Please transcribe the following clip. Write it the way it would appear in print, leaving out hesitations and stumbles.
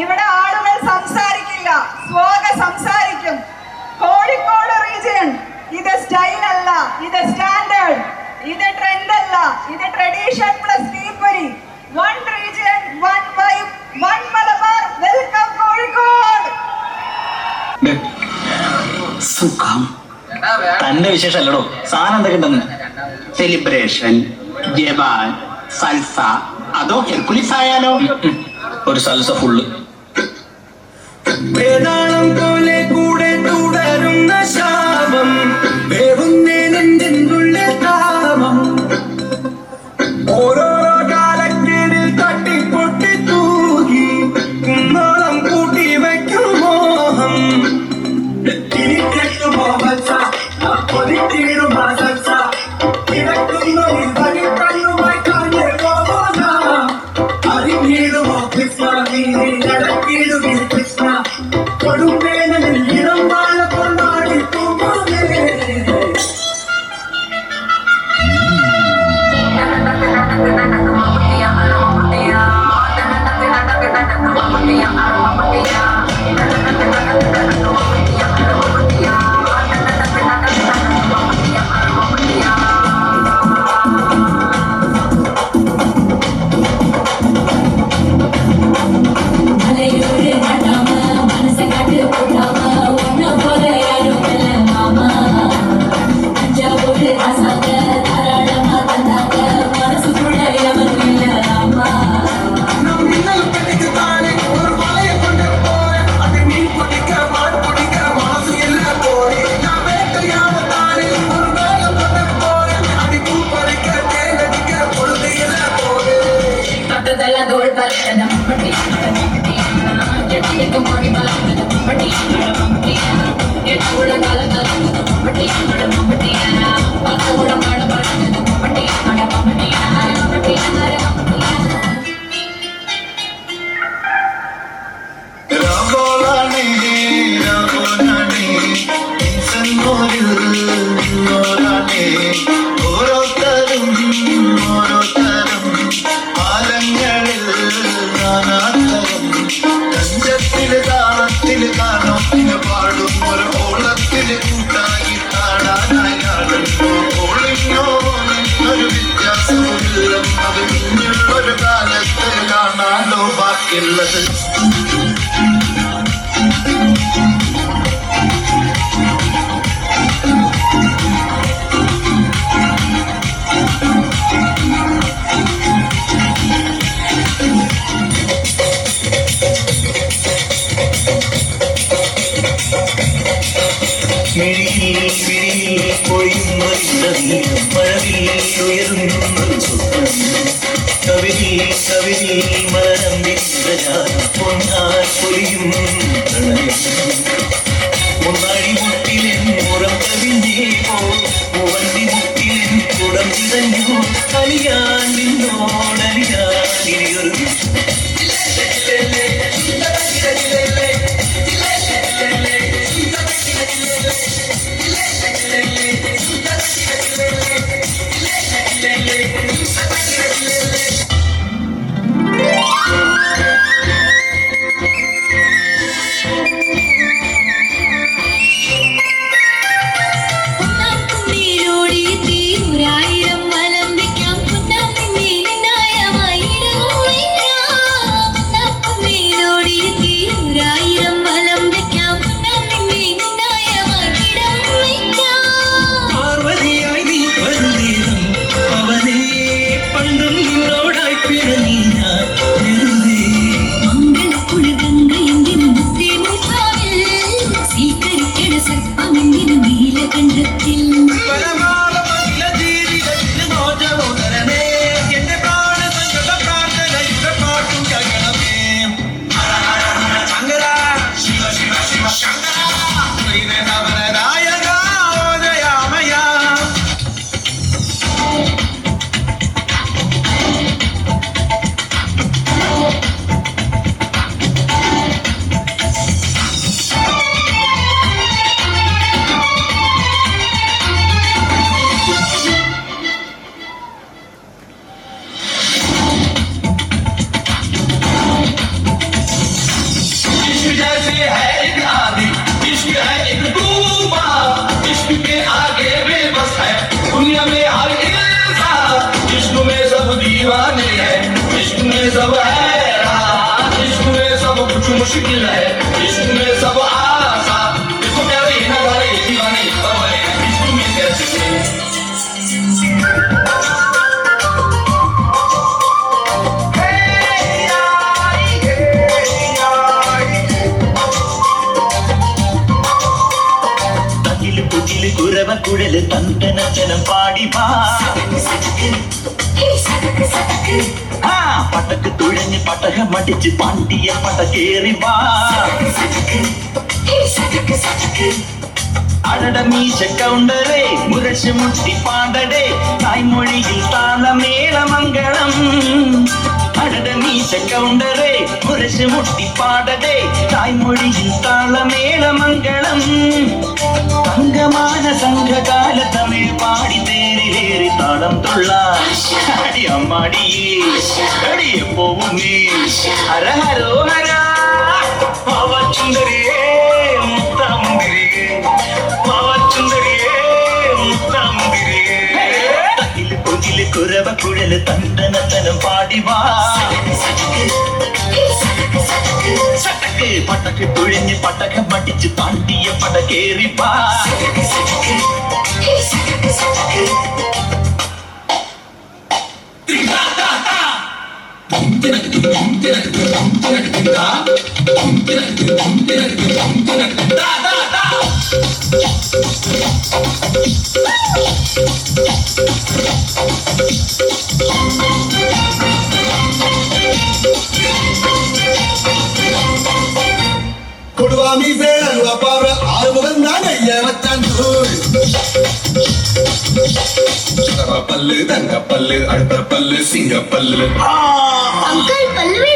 ഇവിടെ ആളുകൾ സംസാരിക്കില്ല, സ്വാഗ സംസാരിക്കും. കോഴിക്കോട് റീജിയൻ ഇത് സ്റ്റൈൽ അല്ല, ഇത് സ്റ്റാൻഡേർഡ്, ഇത് ട്രെൻഡ് അല്ല, ഇത് ട്രഡീഷൻ പ്ലസ് തീപ്പൊരി. One region, one vibe, one Malabar. Welcome Kozhikode. സുഖം തന്റെ വിശേഷം അല്ലടോ. സാധനം എന്തൊക്കെ ഉണ്ടെന്ന്? സെലിബ്രേഷൻ, ജവാൻ, സൽസ, അതോ ഹെർക്കുലിസ് ആയാലോ? ഒരു സൽസ ഫുള്ള്. വേദാളം പോലെ കൂടെ തുടരുന്ന ശാപം, വേവുന്നേനെന്തുള്ള താപം, ഓരോരോ കാലക്കേടിൽ തട്ടിപ്പൊട്ടി തൂകി കുന്നോളം കൂട്ടി വയ്ക്കും മോഹം. തിരിച്ചെത്തുമോ മത്സ പൊതിച്ചിടുമോ സൽസ, കിടക്കുന്നു കണ്ണുമായി കാണേ പോകോന, അറിഞ്ഞിടുമോ കൃഷ്ണ നീ നടക്കിടുമോ കൃഷ്ണ, കൊടുമ്പേനലിൽ ഇളം വാഴ കൊണ്ടാടി തൂങ്ങുന്നേ. में है एक आदि, इश्क है एक तूफा, इश्क के आगे बेबस है दुनिया में हर इंसान, इश्क में सब दीवाने हैं, इश्क में सब हैरान, इश्क में सब कुछ मुश्किल है, इश्क में सब आसान, इसको प्यारे ही ना करे दीवाने सब है, इश्क में कैसे കുരവ കുഴല് തന്തനച്ചനം പാടി വാ പട്ടക്ക് തുഴഞ്ഞ് പട്ടകം അടിച്ച് പാണ്ടിയ പടക്കേറി വാ അടട മീശ കൗണ്ടറേ മുരശ് മുട്ടി പാടടേ തായ്മൊഴിയിൽ താളമേളമംഗളം അടട മീശ കൗണ്ടറേ മുരശ് മുട്ടി പാടടേ തായ്മൊഴിയിൽ താളമേളമംഗളം തങ്കമാന സംഘകാല തമിഴ് പാടി തേരിലേറി താളം തുള്ളാൻ അടി അമ്മാടിയേ അടിയെ പോവും നീ ഹര ഹരോ ഹര പാവച്ചുന്തരിയേ മുത്തമുന്തിരിയേ പാവച്ചുന്തരിയേ മുത്തമുന്തിരിയേ തകില് പൊകില് കുരവ കുഴല് തണ്ടനത്തനം പാടി വാ സട്ടക്ക് പട്ടക്ക് തുഴഞ്ഞ് പട്ടകം അടിച്ച് താണ്ടിയ പടകേറി വാ കൊടുവാമി വേള പാവ ആറുമുഖം നാണയ്യ വച്ചാൻ പല്ല് തങ്കപ്പല്ല് അടുത്ത പല്ല് സിംഗപ്പല്ല് अंकल पल्लवी